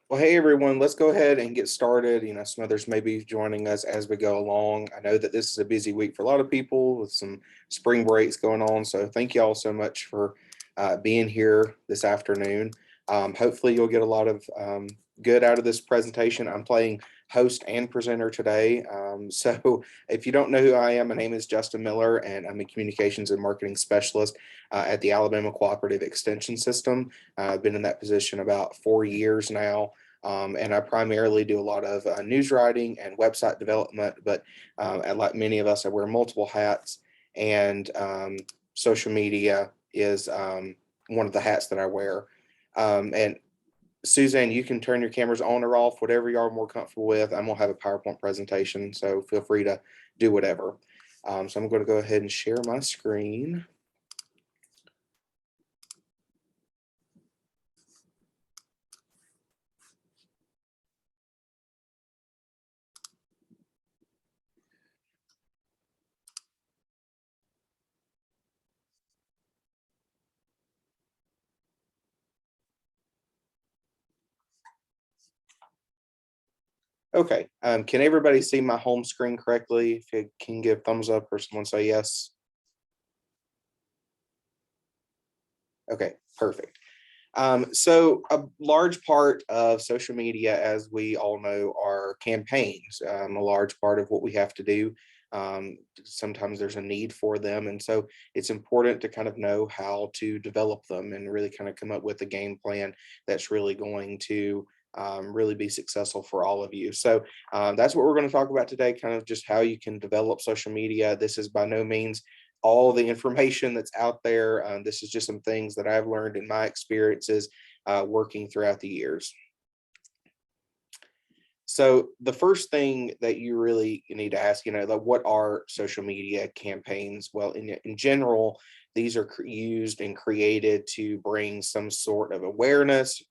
Well, hey everyone, let's go ahead and get started. Some others may be joining us as we go along. I know that this is a busy week for a lot of people with some spring breaks going on. So thank you all so much for being here this afternoon. Hopefully you'll get a lot of good out of this presentation. I'm playing host and presenter today. So if you don't know who I am, my name is Justin Miller and I'm a communications and marketing specialist at the Alabama Cooperative Extension System. I've been in that position about 4 years now. And I primarily do a lot of news writing and website development, but and like many of us, I wear multiple hats, and social media is one of the hats that I wear. And Suzanne, you can turn your cameras on or off, whatever you are more comfortable with. I'm gonna have a PowerPoint presentation, so feel free to do whatever. So I'm going to go ahead and share my screen. Okay, can everybody see my home screen correctly? If you can give thumbs up or someone say yes. Okay, perfect. So a large part of social media, as we all know, are campaigns. A large part of what we have to do. Sometimes there's a need for them, and so it's important to kind of know how to develop them and really kind of come up with a game plan that's really going to really be successful for all of you. So that's what we're going to talk about today, kind of just how you can develop social media. This is by no means all the information that's out there. This is just some things that I've learned in my experiences working throughout the years. So the first thing that you need to ask, like, what are social media campaigns? Well, in general, these are used and created to bring some sort of awareness,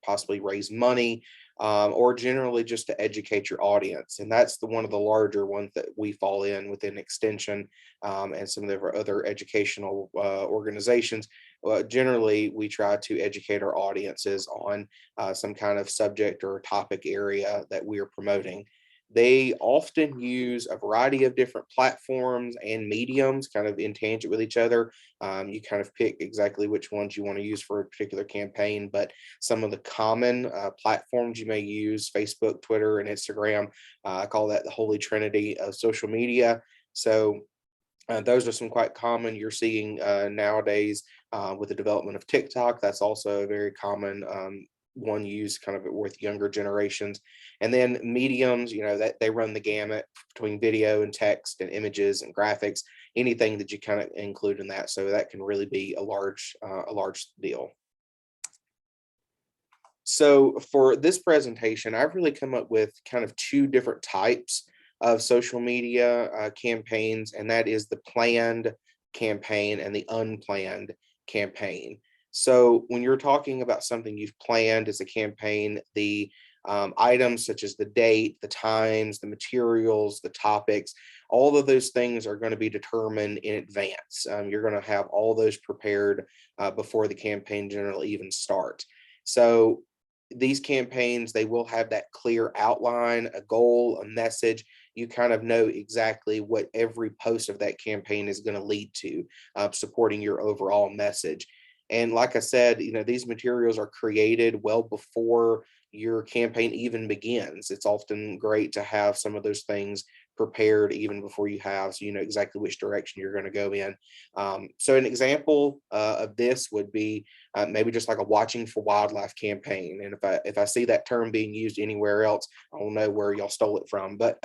possibly raise money, or generally just to educate your audience. And that's the one of the larger ones that we fall in within Extension and some of the other educational organizations. Generally, we try to educate our audiences on some kind of subject or topic area that we are promoting. They often use a variety of different platforms and mediums kind of in tangent with each other. You kind of pick exactly which ones you want to use for a particular campaign, but some of the common platforms you may use: Facebook, Twitter, and Instagram. I call that the holy trinity of social media. So those are some quite common you're seeing nowadays with the development of TikTok. That's also a very common one used kind of with younger generations. And then mediums, that they run the gamut between video and text and images and graphics, anything that you kind of include in that. So that can really be a large deal. So for this presentation, I've really come up with kind of two different types of social media campaigns, and that is the planned campaign and the unplanned campaign. So when you're talking about something you've planned as a campaign, the items such as the date, the times, the materials, the topics, all of those things are going to be determined in advance. You're going to have all those prepared before the campaign generally even starts. So these campaigns, they will have that clear outline, a goal, a message. You kind of know exactly what every post of that campaign is going to lead to, supporting your overall message. And like I said, these materials are created well before your campaign even begins. It's often great to have some of those things prepared even before you have, so you know exactly which direction you're going to go in. So an example of this would be maybe just like a watching for wildlife campaign. And if I see that term being used anywhere else, I don't know where y'all stole it from. But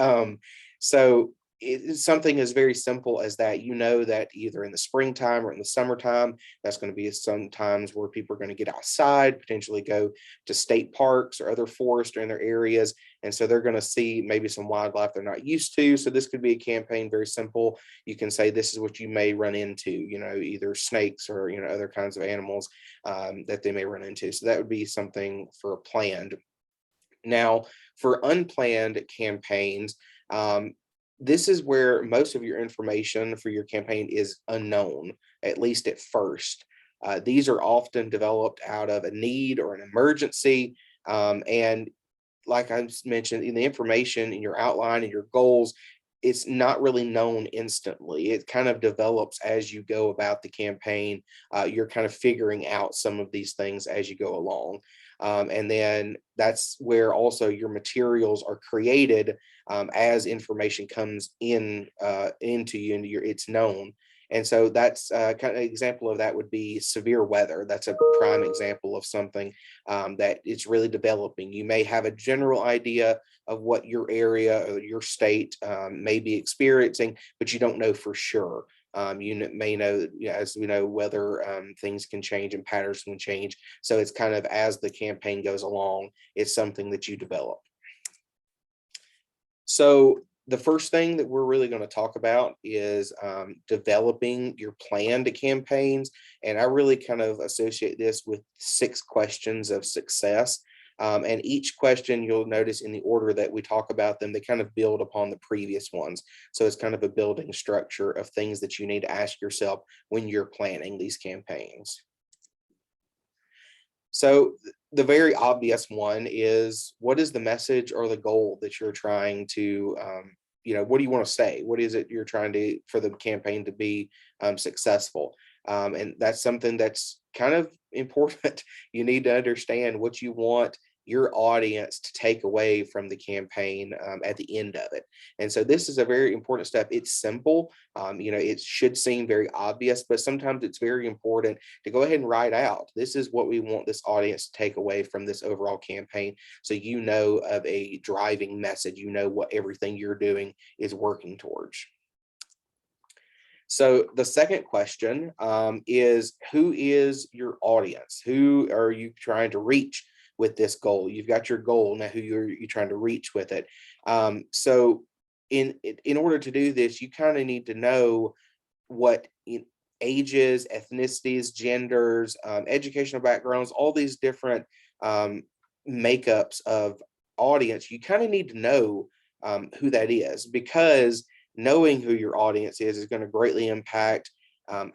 so it's something as very simple as that. That either in the springtime or in the summertime, that's going to be sometimes where people are going to get outside, potentially go to state parks or other forests in their areas. And so they're going to see maybe some wildlife they're not used to. So this could be a campaign very simple. You can say this is what you may run into, either snakes or, other kinds of animals that they may run into. So that would be something for a planned. Now, for unplanned campaigns, this is where most of your information for your campaign is unknown, at least at first. These are often developed out of a need or an emergency. And like I mentioned, in the information in your outline and your goals, it's not really known instantly. It kind of develops as you go about the campaign. You're kind of figuring out some of these things as you go along. And then that's where also your materials are created as information comes in into you, and it's known. And so that's kind of example of that would be severe weather. That's a prime example of something that it's really developing. You may have a general idea of what your area or your state may be experiencing, but you don't know for sure. May know, as we know, weather things can change and patterns can change. So it's kind of as the campaign goes along, it's something that you develop. So the first thing that we're really going to talk about is developing your plan to campaigns. And I really kind of associate this with 6 questions of success. And each question, you'll notice in the order that we talk about them, they kind of build upon the previous ones. So it's kind of a building structure of things that you need to ask yourself when you're planning these campaigns. So the very obvious one is, what is the message or the goal that you're trying to, what do you want to say? What is it you're trying to, for the campaign to be successful? And that's something that's kind of important. You need to understand what you want your audience to take away from the campaign at the end of it. And so this is a very important step. It's simple. It should seem very obvious, but sometimes it's very important to go ahead and write out, this is what we want this audience to take away from this overall campaign. So you know of a driving message, you know what everything you're doing is working towards. So the second question is, who is your audience? Who are you trying to reach with this goal? You've got your goal, now who you're trying to reach with it. So in order to do this, you kind of need to know what ages, ethnicities, genders, educational backgrounds, all these different makeups of audience. You kind of need to know who that is, because knowing who your audience is going to greatly impact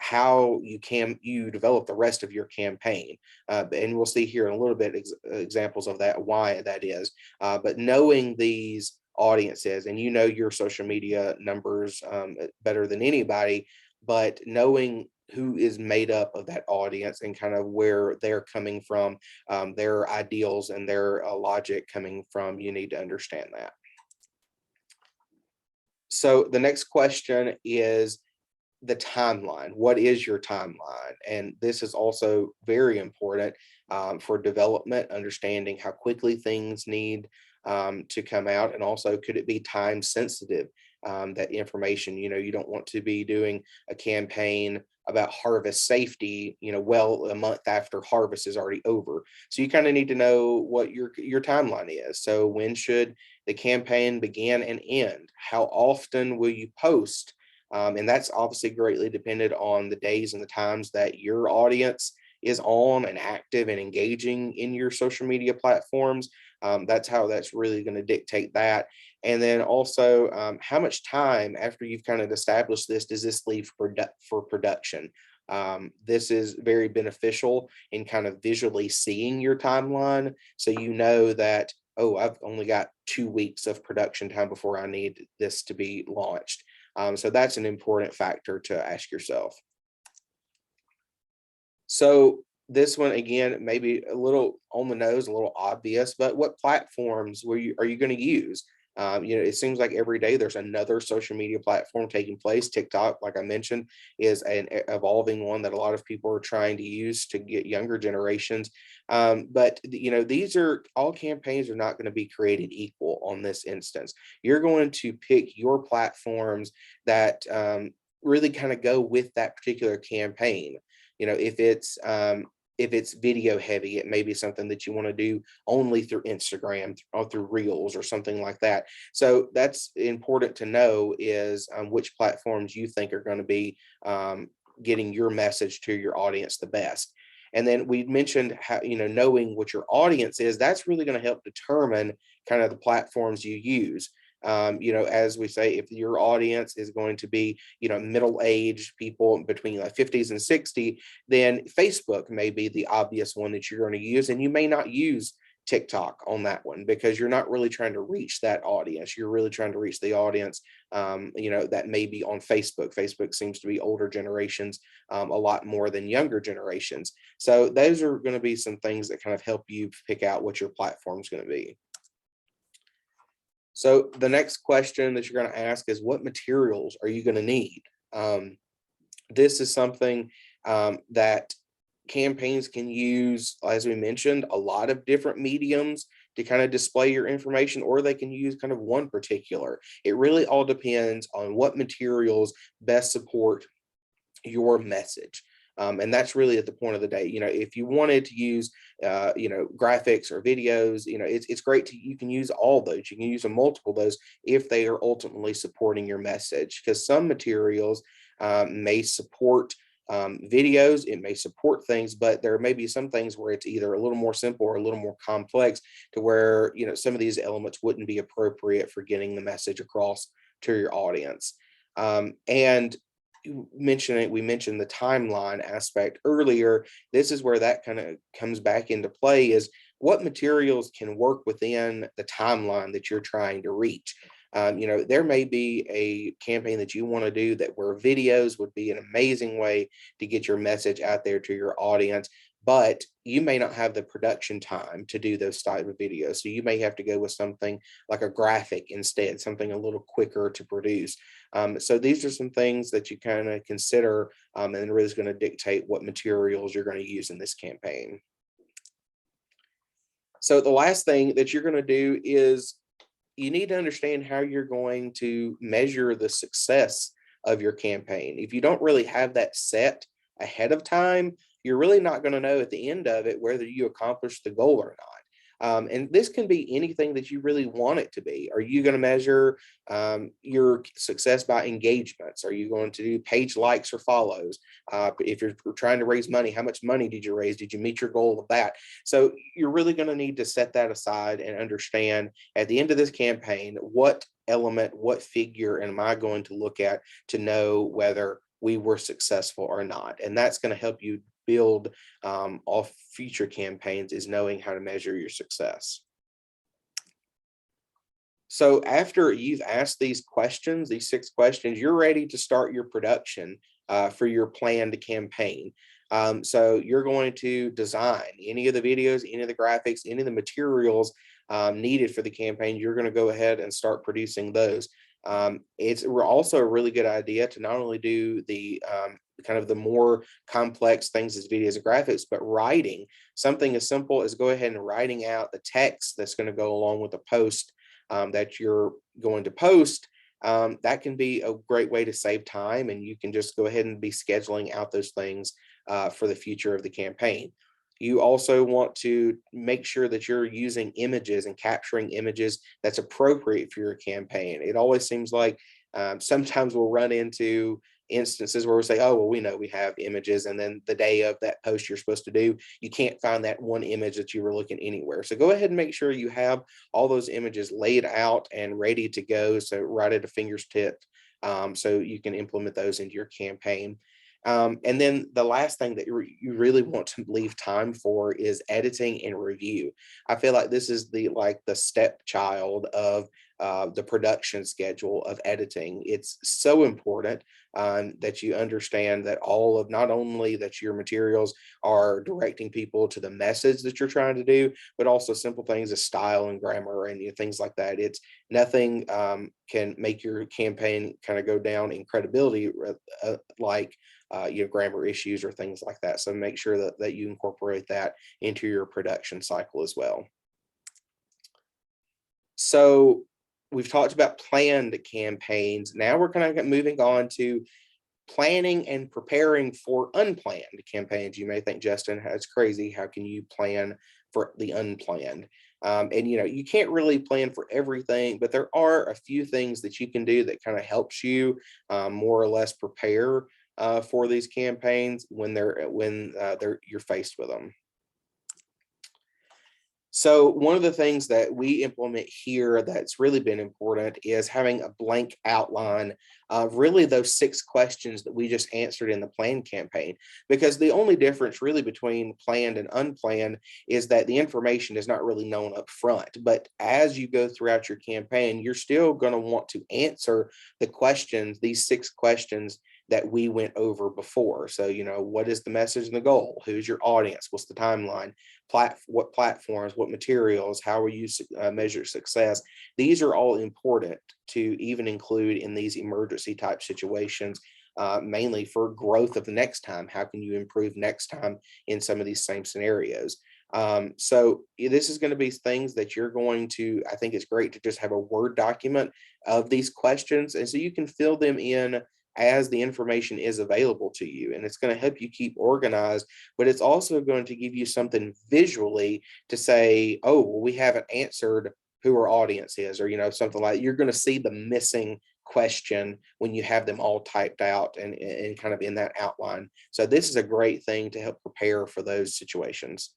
how you develop the rest of your campaign. And we'll see here in a little bit examples of that, why that is. But knowing these audiences, and your social media numbers better than anybody, but knowing who is made up of that audience and kind of where they're coming from, their ideals and their logic coming from, you need to understand that. So the next question is the timeline. What is your timeline? And this is also very important for development, understanding how quickly things need to come out, and also could it be time sensitive, that information, you don't want to be doing a campaign about harvest safety, well, a month after harvest is already over. So you kind of need to know what your timeline is. So when should the campaign begin and end? How often will you post? And that's obviously greatly dependent on the days and the times that your audience is on and active and engaging in your social media platforms. That's how that's really going to dictate that. And then also, how much time after you've kind of established this, does this leave for production? This is very beneficial in kind of visually seeing your timeline. So you know that, oh, I've only got 2 weeks of production time before I need this to be launched. So that's an important factor to ask yourself. So this one, again, maybe a little on the nose, a little obvious, but what platforms are you going to use? It seems like every day there's another social media platform taking place. TikTok, like I mentioned, is an evolving one that a lot of people are trying to use to get younger generations. But these are all campaigns are not going to be created equal on this instance. You're going to pick your platforms that really kind of go with that particular campaign. If it's video heavy, it may be something that you want to do only through Instagram or through Reels or something like that. So that's important to know, is which platforms you think are going to be getting your message to your audience the best. And then we mentioned how, knowing what your audience is, that's really going to help determine kind of the platforms you use. As we say, if your audience is going to be, middle-aged people between like 50s and 60, then Facebook may be the obvious one that you're going to use, and you may not use TikTok on that one, because you're not really trying to reach that audience. You're really trying to reach the audience, that may be on Facebook. Facebook seems to be older generations a lot more than younger generations. So those are going to be some things that kind of help you pick out what your platform is going to be. So the next question that you're going to ask is, what materials are you going to need? This is something that campaigns can use, as we mentioned, a lot of different mediums to kind of display your information, or they can use kind of one particular. It really all depends on what materials best support your message. And that's really at the point of the day. If you wanted to use, graphics or videos, it's great you can use all those. You can use a multiple of those if they are ultimately supporting your message, because some materials may support videos, it may support things, but there may be some things where it's either a little more simple or a little more complex, to where, some of these elements wouldn't be appropriate for getting the message across to your audience. And we mentioned the timeline aspect earlier. This is where that kind of comes back into play, is what materials can work within the timeline that you're trying to reach. There may be a campaign that you want to do that where videos would be an amazing way to get your message out there to your audience, but you may not have the production time to do those type of videos. So you may have to go with something like a graphic instead, something a little quicker to produce. So these are some things that you kind of consider, and really is going to dictate what materials you're going to use in this campaign. So the last thing that you're going to do is you need to understand how you're going to measure the success of your campaign. If you don't really have that set ahead of time, you're really not going to know at the end of it whether you accomplished the goal or not. And this can be anything that you really want it to be. Are you going to measure your success by engagements? Are you going to do page likes or follows? If you're trying to raise money, how much money did you raise? Did you meet your goal of that? So you're really going to need to set that aside and understand at the end of this campaign, what element, what figure am I going to look at to know whether we were successful or not? And that's going to help you build off future campaigns, is knowing how to measure your success. So after you've asked these questions, these 6 questions, you're ready to start your production for your planned campaign. So you're going to design any of the videos, any of the graphics, any of the materials needed for the campaign. You're going to go ahead and start producing those. It's also a really good idea to not only do the kind of the more complex things as videos and graphics, but writing something as simple as go ahead and writing out the text that's going to go along with the post that you're going to post. That can be a great way to save time, and you can just go ahead and be scheduling out those things for the future of the campaign. You also want to make sure that you're using images and capturing images that's appropriate for your campaign. It always seems like sometimes we'll run into instances where we say, oh, well, we know we have images, and then the day of that post you're supposed to do, you can't find that one image that you were looking anywhere. So go ahead and make sure you have all those images laid out and ready to go, so right at a finger's tip, so you can implement those into your campaign. And then the last thing that you really want to leave time for is editing and review. I feel like this is the stepchild of the production schedule of editing. It's so important that you understand that not only that your materials are directing people to the message that you're trying to do, but also simple things as style and grammar and things like that. It's nothing can make your campaign kind of go down in credibility grammar issues or things like that. So make sure that you incorporate that into your production cycle as well. So we've talked about planned campaigns. Now we're kind of moving on to planning and preparing for unplanned campaigns. You may think, Justin, that's crazy. How can you plan for the unplanned? And you can't really plan for everything, but there are a few things that you can do that kind of helps you more or less prepare for these campaigns when you're faced with them. So one of the things that we implement here that's really been important is having a blank outline of really those 6 questions that we just answered in the planned campaign. Because the only difference really between planned and unplanned is that the information is not really known up front. But as you go throughout your campaign, you're still going to want to answer the questions, these 6 questions that we went over before. So, what is the message and the goal? Who's your audience? What's the timeline? What platforms, what materials, how will you measure success? These are all important to even include in these emergency type situations, mainly for growth of the next time. How can you improve next time in some of these same scenarios? So this is going to be things that you're going to, I think it's great to just have a Word document of these questions. And so you can fill them in as the information is available to you. And it's going to help you keep organized, but it's also going to give you something visually to say, oh, well, we haven't answered who our audience is, or, something like you're going to see the missing question when you have them all typed out and kind of in that outline. So this is a great thing to help prepare for those situations.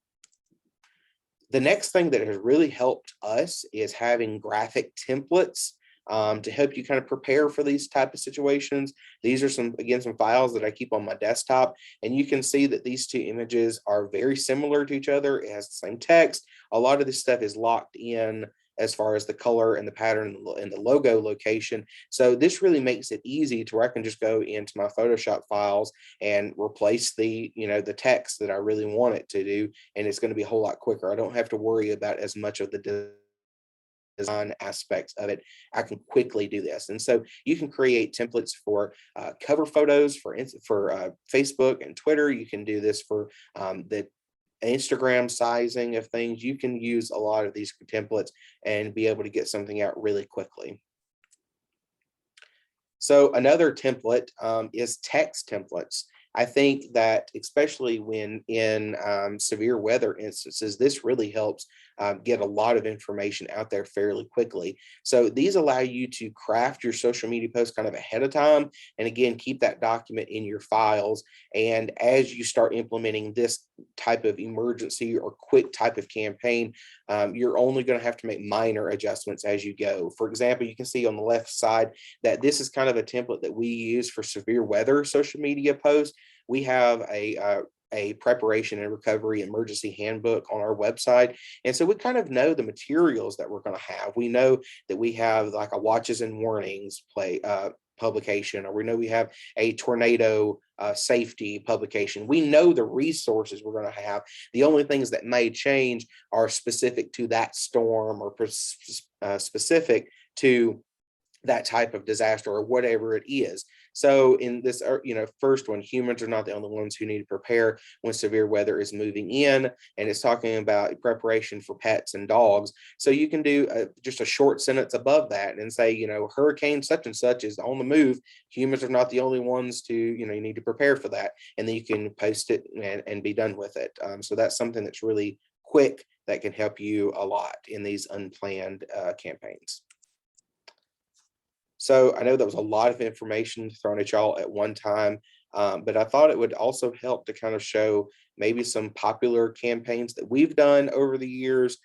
The next thing that has really helped us is having graphic templates to help you kind of prepare for these type of situations. These are some files that I keep on my desktop, and you can see that these 2 images are very similar to each other. It has the same text. A lot of this stuff is locked in as far as the color and the pattern and the logo location. So this really makes it easy to where I can just go into my Photoshop files and replace the text that I really want it to do. And it's going to be a whole lot quicker. I don't have to worry about as much of the design aspects of it. I can quickly do this. And so you can create templates for cover photos for Facebook and Twitter. You can do this for the Instagram sizing of things. You can use a lot of these templates and be able to get something out really quickly. So another template is text templates. I think that especially when in severe weather instances, this really helps get a lot of information out there fairly quickly. So these allow you to craft your social media posts kind of ahead of time. And again, keep that document in your files. And as you start implementing this type of emergency or quick type of campaign, you're only going to have to make minor adjustments as you go. For example, you can see on the left side that this is kind of a template that we use for severe weather social media posts. We have a preparation and recovery emergency handbook on our website. And so we kind of know the materials that we're going to have. We know that we have like a watches and warnings publication, or we know we have a tornado safety publication. We know the resources we're going to have. The only things that may change are specific to that storm or specific to that type of disaster or whatever it is. So in this, first one, humans are not the only ones who need to prepare when severe weather is moving in, and it's talking about preparation for pets and dogs. So you can do just a short sentence above that and say, hurricane such and such is on the move. Humans are not the only ones to, you need to prepare for that. And then you can post it and be done with it. So that's something that's really quick that can help you a lot in these unplanned campaigns. So I know that was a lot of information thrown at y'all at one time, but I thought it would also help to kind of show maybe some popular campaigns that we've done over the years,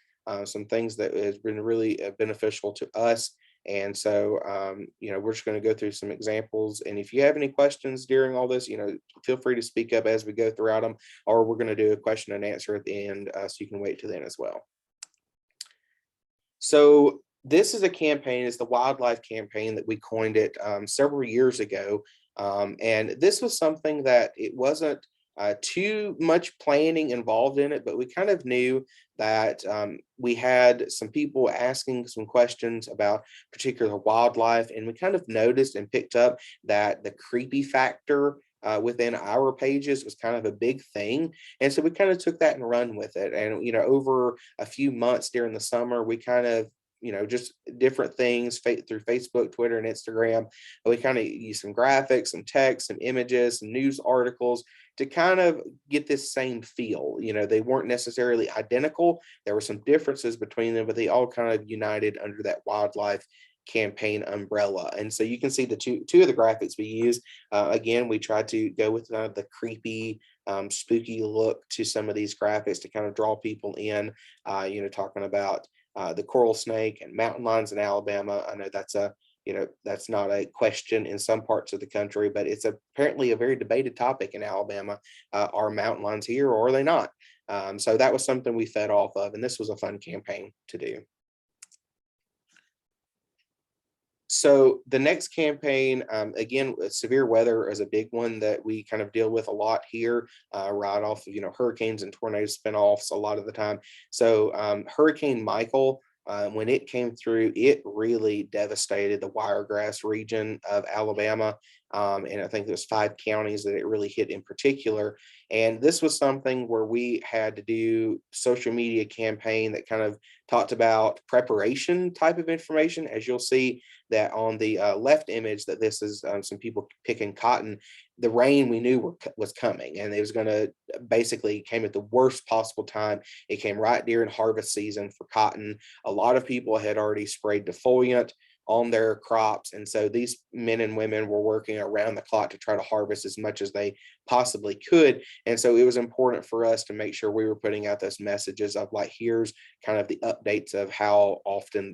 some things that has been really beneficial to us. And so, we're just going to go through some examples. And if you have any questions during all this, feel free to speak up as we go throughout them, or we're going to do a question and answer at the end, so you can wait till then as well. So this is a campaign, it's the wildlife campaign that we coined it several years ago. And this was something that it wasn't too much planning involved in it, but we kind of knew that we had some people asking some questions about particular wildlife, and we kind of noticed and picked up that the creepy factor within our pages was kind of a big thing. And so we kind of took that and run with it. And, over a few months during the summer, we kind of just different things through Facebook, Twitter, and Instagram. We kind of use some graphics, some text, some images, some news articles to kind of get this same feel. They weren't necessarily identical. There were some differences between them, but they all kind of united under that wildlife campaign umbrella. And so you can see the two of the graphics we use. Again, we tried to go with the creepy spooky look to some of these graphics to kind of draw people in, talking about the coral snake and mountain lions in Alabama. I know that's not a question in some parts of the country, but it's apparently a very debated topic in Alabama. Are mountain lions here or are they not? So that was something we fed off of, and this was a fun campaign to do. So the next campaign, again, severe weather is a big one that we kind of deal with a lot here, right off of, hurricanes and tornadoes spinoffs a lot of the time. So Hurricane Michael, when it came through, it really devastated the Wiregrass region of Alabama. And I think there's 5 counties that it really hit in particular. And this was something where we had to do social media campaign that kind of talked about preparation type of information. As you'll see that on the left image, that this is some people picking cotton. The rain we knew was coming, and it was going to basically came at the worst possible time. It came right during harvest season for cotton. A lot of people had already sprayed defoliant on their crops, and so these men and women were working around the clock to try to harvest as much as they possibly could. And so it was important for us to make sure we were putting out those messages of like, here's kind of the updates of how often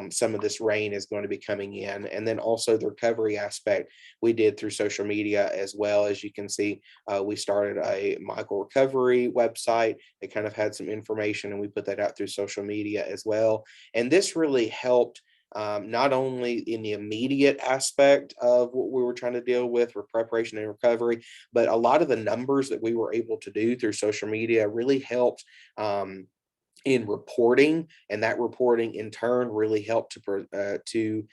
some of this rain is going to be coming in. And then also the recovery aspect we did through social media as well. As you can see, we started a Michael recovery website. It kind of had some information, and we put that out through social media as well. And this really helped, not only in the immediate aspect of what we were trying to deal with preparation and recovery, but a lot of the numbers that we were able to do through social media really helped in reporting, and that reporting in turn really helped to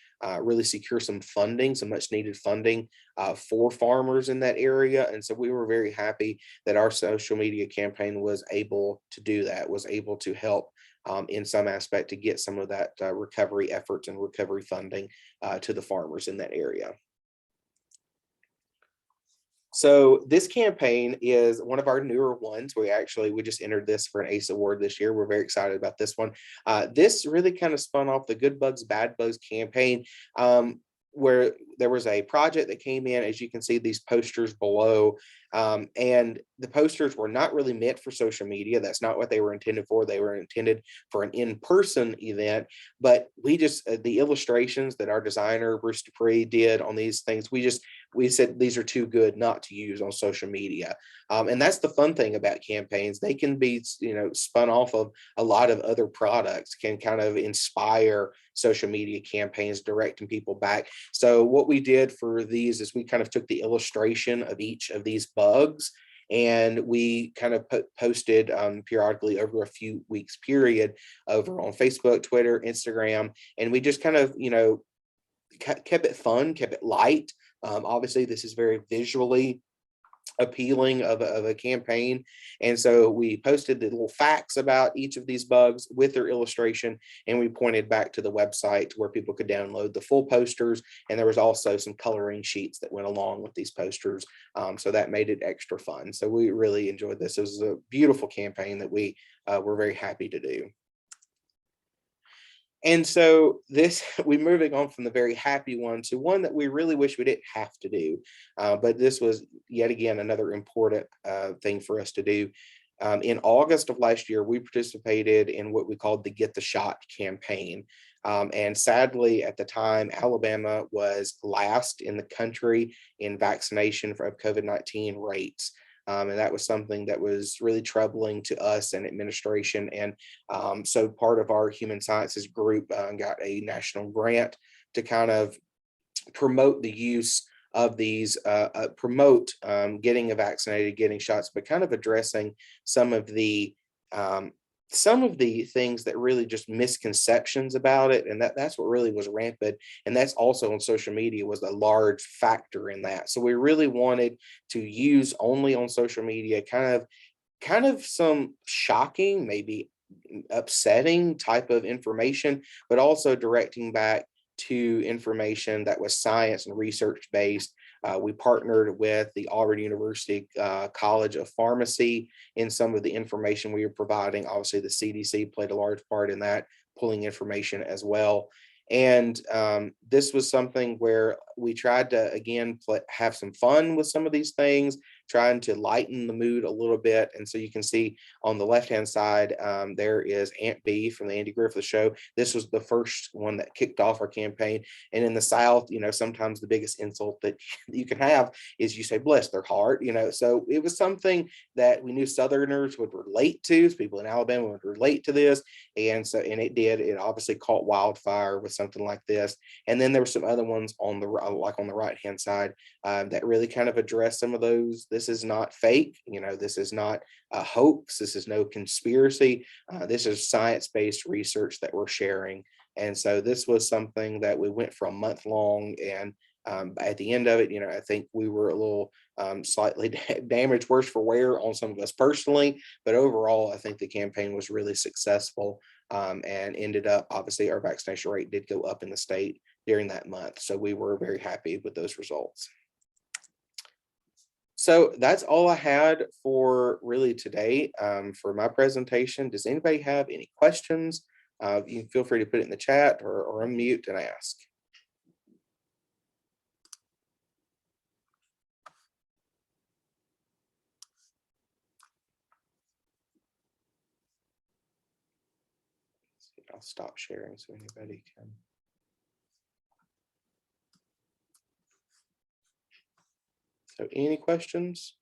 really secure some funding, some much needed funding for farmers in that area. And so we were very happy that our social media campaign was able to do that, was able to help in some aspect to get some of that recovery efforts and recovery funding to the farmers in that area. So this campaign is one of our newer ones. We just entered this for an ACE award this year. We're very excited about this one. This really kind of spun off the Good Bugs, Bad Bugs campaign, where there was a project that came in, as you can see these posters below, and the posters were not really meant for social media. That's not what they were intended for. They were intended for an in-person event, but we just, the illustrations that our designer, Bruce Dupree, did on these things, we said these are too good not to use on social media. And that's the fun thing about campaigns. They can be, spun off of a lot of other products, can kind of inspire social media campaigns, directing people back. So what we did for these is we kind of took the illustration of each of these bugs, and we kind of posted periodically over a few weeks period over on Facebook, Twitter, Instagram, and we just kind of, kept it fun, kept it light. Obviously, this is very visually appealing of a campaign. And so we posted the little facts about each of these bugs with their illustration, and we pointed back to the website where people could download the full posters. And there was also some coloring sheets that went along with these posters. So that made it extra fun. So we really enjoyed this. It was a beautiful campaign that we were very happy to do. And so we're moving on from the very happy one to one that we really wish we didn't have to do. But this was yet again another important thing for us to do. In August of last year, we participated in what we called the Get the Shot campaign. And sadly, at the time, Alabama was last in the country in vaccination of COVID-19 rates. And that was something that was really troubling to us and administration. And so part of our human sciences group got a national grant to kind of promote the use of these, promote getting vaccinated, getting shots, but kind of addressing some of the things that really just misconceptions about it. And that's what really was rampant. And that's also on social media was a large factor in that. So we really wanted to use only on social media kind of some shocking, maybe upsetting type of information, but also directing back to information that was science and research based. We partnered with the Auburn University College of Pharmacy in some of the information we were providing. Obviously, the CDC played a large part in that, pulling information as well. And this was something where we tried to, again, have some fun with some of these things, trying to lighten the mood a little bit. And so you can see on the left-hand side, there is Aunt Bee from the Andy Griffith Show. This was the first one that kicked off our campaign. And in the South, sometimes the biggest insult that you can have is you say, bless their heart, So it was something that we knew Southerners would relate to. People in Alabama would relate to this. And it did. It obviously caught wildfire with something like this. And then there were some other ones on the right-hand side that really kind of address some of those. This is not fake, this is not a hoax, this is no conspiracy. This is science-based research that we're sharing. And so this was something that we went for a month long, and at the end of it, I think we were a little slightly damaged, worse for wear on some of us personally, but overall, I think the campaign was really successful, and ended up, obviously, our vaccination rate did go up in the state during that month. So we were very happy with those results. So that's all I had for really today for my presentation. Does anybody have any questions? You can feel free to put it in the chat or unmute and ask. I'll stop sharing so anybody can. So any questions?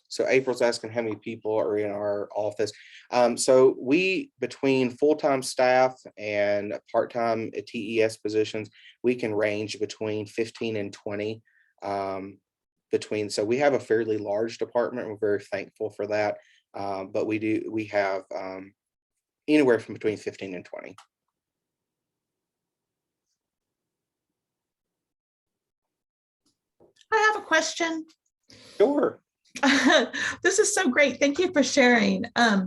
So April's asking how many people are in our office. So we, between full-time staff and part-time TES positions, we can range between 15 and 20. So we have a fairly large department. We're very thankful for that. But we have anywhere from between 15 and 20. I have a question. Sure. This is so great. Thank you for sharing. I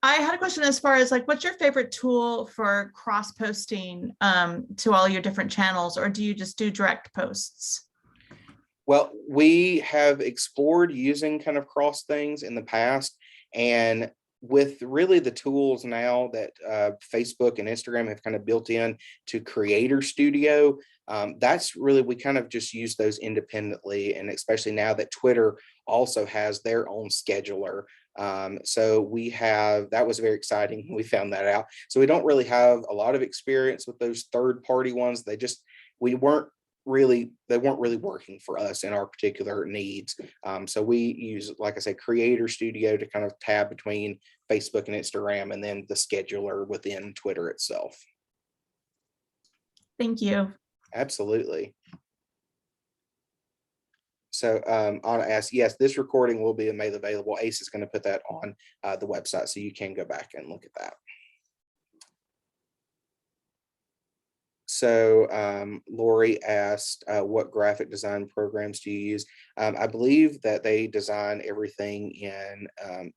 had a question as far as what's your favorite tool for cross posting to all your different channels, or do you just do direct posts? Well, we have explored using kind of cross things in the past, and with really the tools now that Facebook and Instagram have kind of built in to Creator Studio, that's really, we kind of just use those independently. And especially now that Twitter also has their own scheduler. So that was very exciting when we found that out. So we don't really have a lot of experience with those third-party ones. They weren't really working for us in our particular needs. So we use, like I said, Creator Studio to kind of tab between Facebook and Instagram, and then the scheduler within Twitter itself. Thank you. Absolutely. So Anna asks, yes, this recording will be made available. ACE is going to put that on the website, so you can go back and look at that. So Lori asked, what graphic design programs do you use? I believe that they design everything in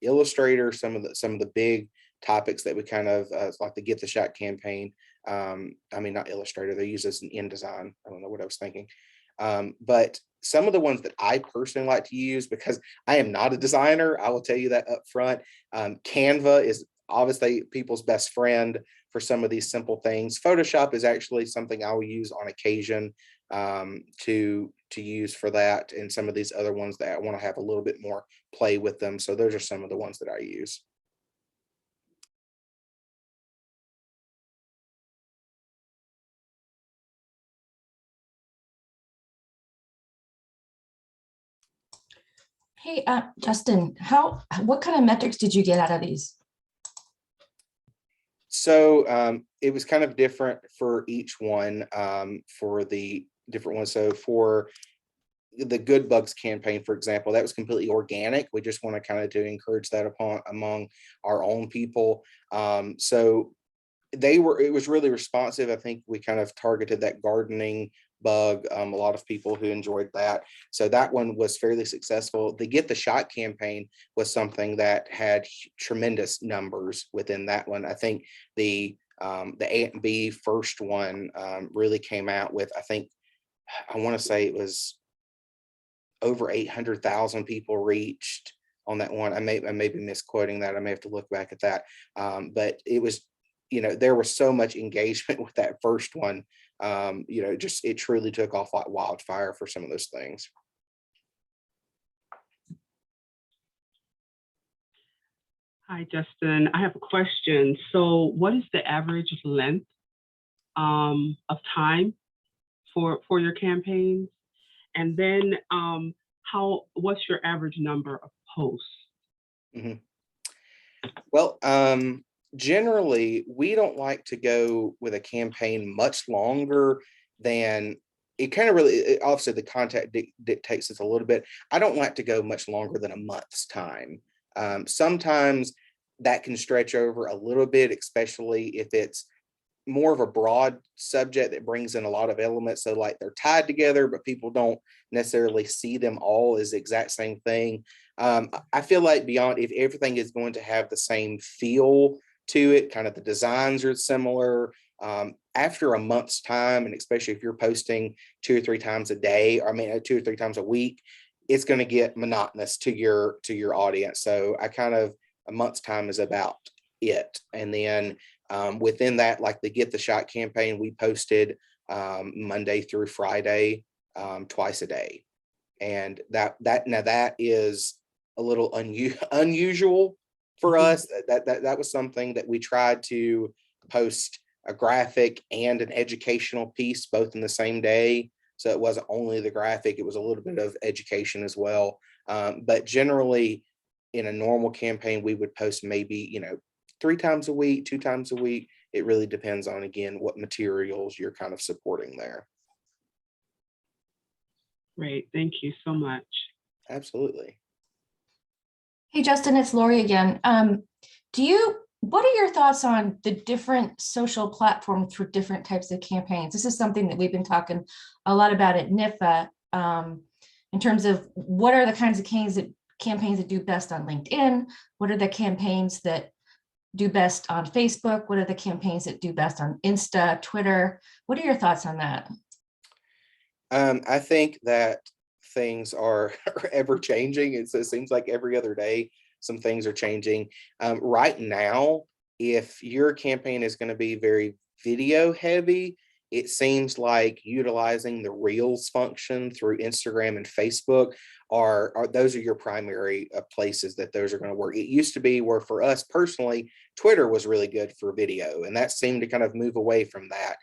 Illustrator. Some of the big topics that we kind of like the Get the Shot campaign. I mean, not Illustrator, they use this in InDesign. I don't know what I was thinking. But some of the ones that I personally like to use, because I am not a designer, I will tell you that up front. Canva is obviously people's best friend for some of these simple things. Photoshop is actually something I will use on occasion to use for that, and some of these other ones that I want to have a little bit more play with them. So those are some of the ones that I use. Hey, Justin, what kind of metrics did you get out of these? So it was kind of different for each one, for the different ones. So for the Good Bugs campaign, for example, that was completely organic. We just want to kind of to encourage that among our own people. So it was really responsive. I think we kind of targeted that gardening bug, a lot of people who enjoyed that. So that one was fairly successful. The Get the Shot campaign was something that had tremendous numbers within that one. I think the Aunt Bee first one really came out with, I want to say it was over 800,000 people reached on that one. I may be misquoting that. I may have to look back at that. But it was, there was so much engagement with that first one it truly took off like wildfire for some of those things. Hi, Justin. I have a question. So what is the average length of time for your campaigns? And then what's your average number of posts? Mhm. Well, generally, we don't like to go with a campaign much longer than it kind of really, obviously the content dictates this a little bit. I don't like to go much longer than a month's time. Sometimes that can stretch over a little bit, especially if it's more of a broad subject that brings in a lot of elements. So like they're tied together, but people don't necessarily see them all as the exact same thing. I feel like beyond, if everything is going to have the same feel to it, kind of the designs are similar, after a month's time, and especially if you're posting 2 or 3 times a day, or I mean 2 or 3 times a week, it's going to get monotonous to your audience. So a month's time is about it. And then within that, like the Get the Shot campaign, we posted Monday through Friday, twice a day. And that is a little unusual for us. That was something that we tried to post a graphic and an educational piece both in the same day. So it wasn't only the graphic, it was a little bit of education as well. But generally in a normal campaign, we would post maybe, 3 times a week, 2 times a week. It really depends on, again, what materials you're kind of supporting there. Great, thank you so much. Absolutely. Hey, Justin, it's Lori again. What are your thoughts on the different social platforms for different types of campaigns? This is something that we've been talking a lot about at NIFA, in terms of what are the kinds of campaigns that do best on LinkedIn? What are the campaigns that do best on Facebook? What are the campaigns that do best on Insta, Twitter? What are your thoughts on that? I think that things are ever changing. It seems like every other day, some things are changing. Right now, if your campaign is going to be very video heavy, it seems like utilizing the Reels function through Instagram and Facebook are those are your primary places that those are going to work. It used to be where for us personally, Twitter was really good for video, and that seemed to kind of move away from that.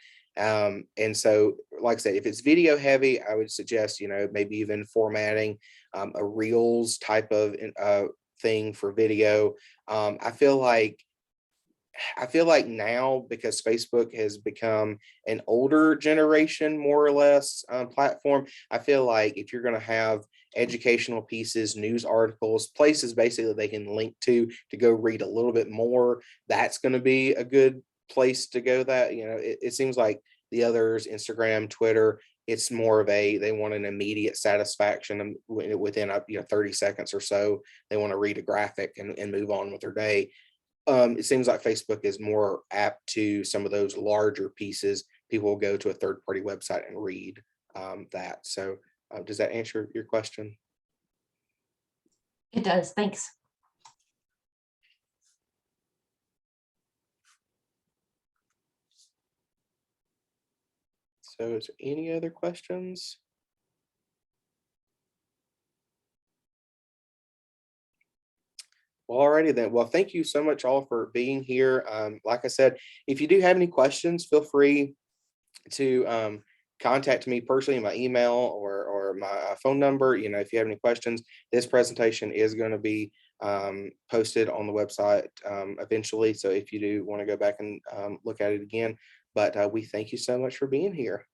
And so, like I said, if it's video heavy, I would suggest, maybe even formatting a Reels type of thing for video. I feel like now, because Facebook has become an older generation, more or less, platform, I feel like if you're going to have educational pieces, news articles, places basically they can link to go read a little bit more, that's going to be a good place to go. That, it seems like the others, Instagram, Twitter, it's more of they want an immediate satisfaction within 30 seconds or so. They want to read a graphic and move on with their day. It seems like Facebook is more apt to some of those larger pieces. People will go to a third-party website and read that. So does that answer your question? It does. Thanks. So is there any other questions? Well, alrighty then. Well, thank you so much all for being here. Like I said, if you do have any questions, feel free to contact me personally, my email or my phone number. If you have any questions, this presentation is going to be posted on the website eventually. So if you do want to go back and look at it again, but we thank you so much for being here.